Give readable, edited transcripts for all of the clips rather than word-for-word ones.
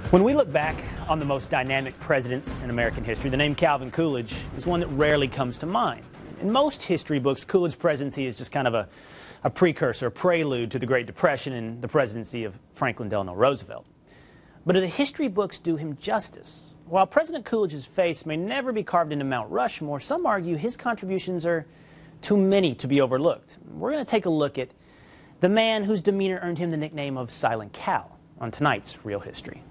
When we look back on the most dynamic presidents in American history, the name Calvin Coolidge is one that rarely comes to mind. In most history books, Coolidge's presidency is just kind of a precursor, a prelude to the Great Depression and the presidency of Franklin Delano Roosevelt. But do the history books do him justice? While President Coolidge's face may never be carved into Mount Rushmore, some argue his contributions are too many to be overlooked. We're going to take a look at the man whose demeanor earned him the nickname of Silent Cal on tonight's Real History.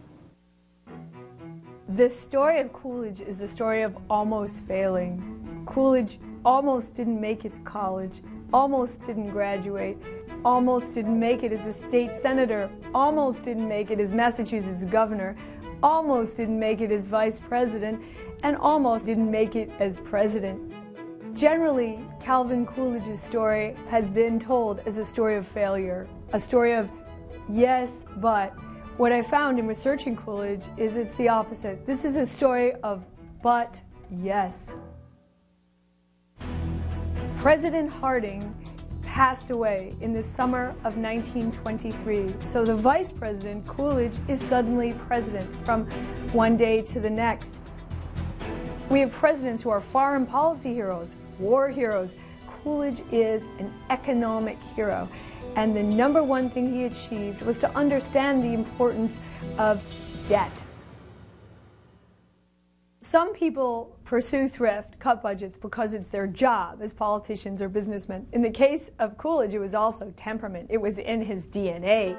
The story of Coolidge is the story of almost failing. Coolidge almost didn't make it to college, almost didn't graduate, almost didn't make it as a state senator, almost didn't make it as Massachusetts governor, almost didn't make it as vice president, and almost didn't make it as president. Generally, Calvin Coolidge's story has been told as a story of failure, a story of yes, but. What I found in researching Coolidge is it's the opposite. This is a story of but yes. President Harding passed away in the summer of 1923. So the vice president, Coolidge, is suddenly president from one day to the next. We have presidents who are foreign policy heroes, war heroes. Coolidge is an economic hero. And the number one thing he achieved was to understand the importance of debt. Some people pursue thrift, cut budgets, because it's their job as politicians or businessmen. In the case of Coolidge, it was also temperament. It was in his DNA.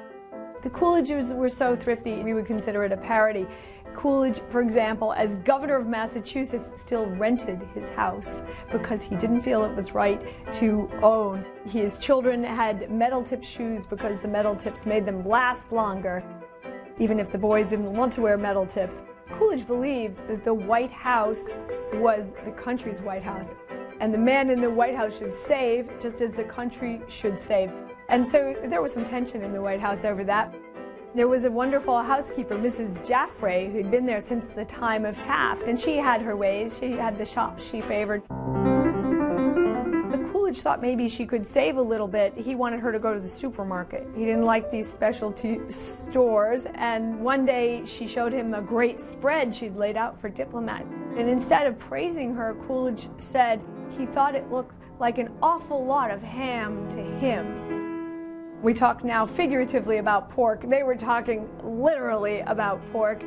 The Coolidges were so thrifty, we would consider it a parody. Coolidge, for example, as governor of Massachusetts, still rented his house because he didn't feel it was right to own. His children had metal tip shoes because the metal tips made them last longer, even if the boys didn't want to wear metal tips. Coolidge believed that the White House was the country's White House, and the man in the White House should save just as the country should save. And so there was some tension in the White House over that. There was a wonderful housekeeper, Mrs. Jaffray, who'd been there since the time of Taft, and she had her ways. She had the shops she favored. But Coolidge thought maybe she could save a little bit. He wanted her to go to the supermarket. He didn't like these specialty stores, and one day she showed him a great spread she'd laid out for diplomats. And instead of praising her, Coolidge said he thought it looked like an awful lot of ham to him. We talk now figuratively about pork. They were talking literally about pork.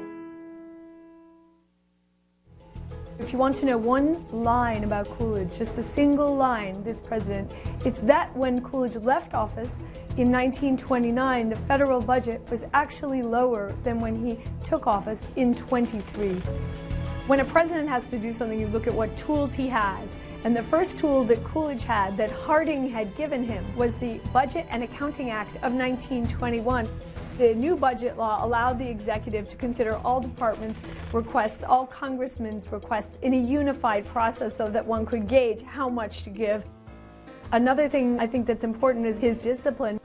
If you want to know one line about Coolidge, just a single line, this president, it's that when Coolidge left office in 1929, the federal budget was actually lower than when he took office in 23. When a president has to do something, you look at what tools he has. And the first tool that Coolidge had, that Harding had given him, was the Budget and Accounting Act of 1921. The new budget law allowed the executive to consider all departments' requests, all congressmen's requests, in a unified process so that one could gauge how much to give. Another thing I think that's important is his discipline.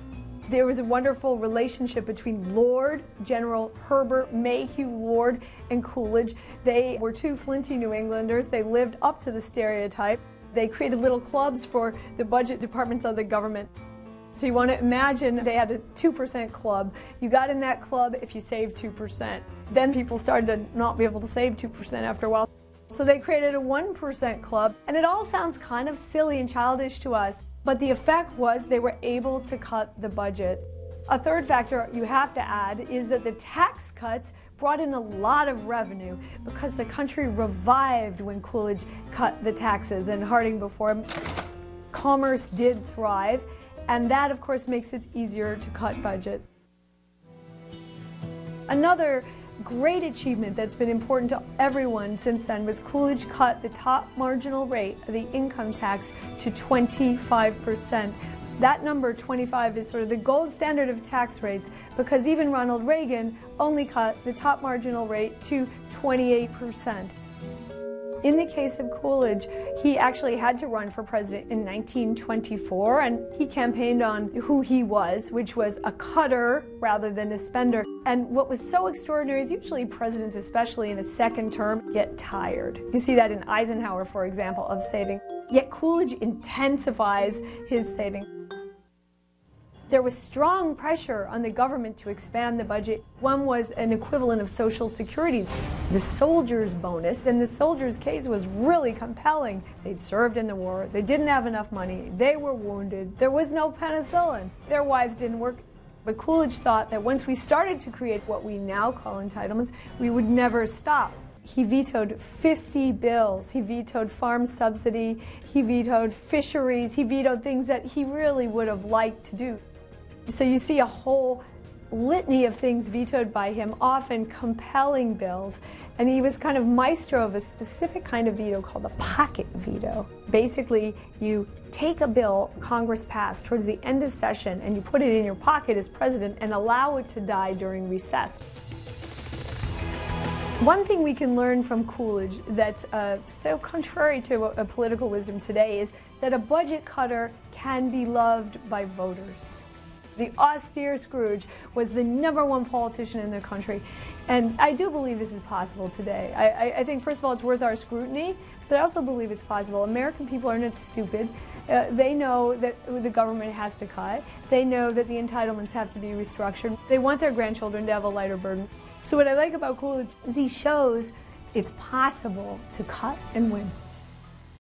There was a wonderful relationship between Lord, General Herbert Mayhew Lord, and Coolidge. They were two flinty New Englanders. They lived up to the stereotype. They created little clubs for the budget departments of the government. So you want to imagine they had a 2% club. You got in that club if you saved 2%. Then people started to not be able to save 2% after a while. So they created a 1% club. And it all sounds kind of silly and childish to us. But the effect was they were able to cut the budget. A third factor you have to add is that the tax cuts brought in a lot of revenue because the country revived when Coolidge cut the taxes and Harding before him. Commerce did thrive, and that of course makes it easier to cut budget. Another great achievement that's been important to everyone since then was Coolidge cut the top marginal rate of the income tax to 25%. That number, 25, is sort of the gold standard of tax rates because even Ronald Reagan only cut the top marginal rate to 28%. In the case of Coolidge, he actually had to run for president in 1924, and he campaigned on who he was, which was a cutter rather than a spender. And what was so extraordinary is usually presidents, especially in a second term, get tired. You see that in Eisenhower, for example, of saving. Yet Coolidge intensifies his saving. There was strong pressure on the government to expand the budget. One was an equivalent of Social Security, the soldiers' bonus, and the soldiers' case was really compelling. They'd served in the war, they didn't have enough money, they were wounded, there was no penicillin, their wives didn't work. But Coolidge thought that once we started to create what we now call entitlements, we would never stop. He vetoed 50 bills. He vetoed farm subsidy, he vetoed fisheries, he vetoed things that he really would have liked to do. So you see a whole litany of things vetoed by him, often compelling bills, and he was kind of maestro of a specific kind of veto called the pocket veto. Basically, you take a bill Congress passed towards the end of session and you put it in your pocket as president and allow it to die during recess. One thing we can learn from Coolidge that's so contrary to a political wisdom today is that a budget cutter can be loved by voters. The austere Scrooge was the #1 politician in the country, and I do believe this is possible today. I think, first of all, it's worth our scrutiny, but I also believe it's possible. American people are not stupid. They know that the government has to cut. They know that the entitlements have to be restructured. They want their grandchildren to have a lighter burden. So what I like about Coolidge is he shows it's possible to cut and win.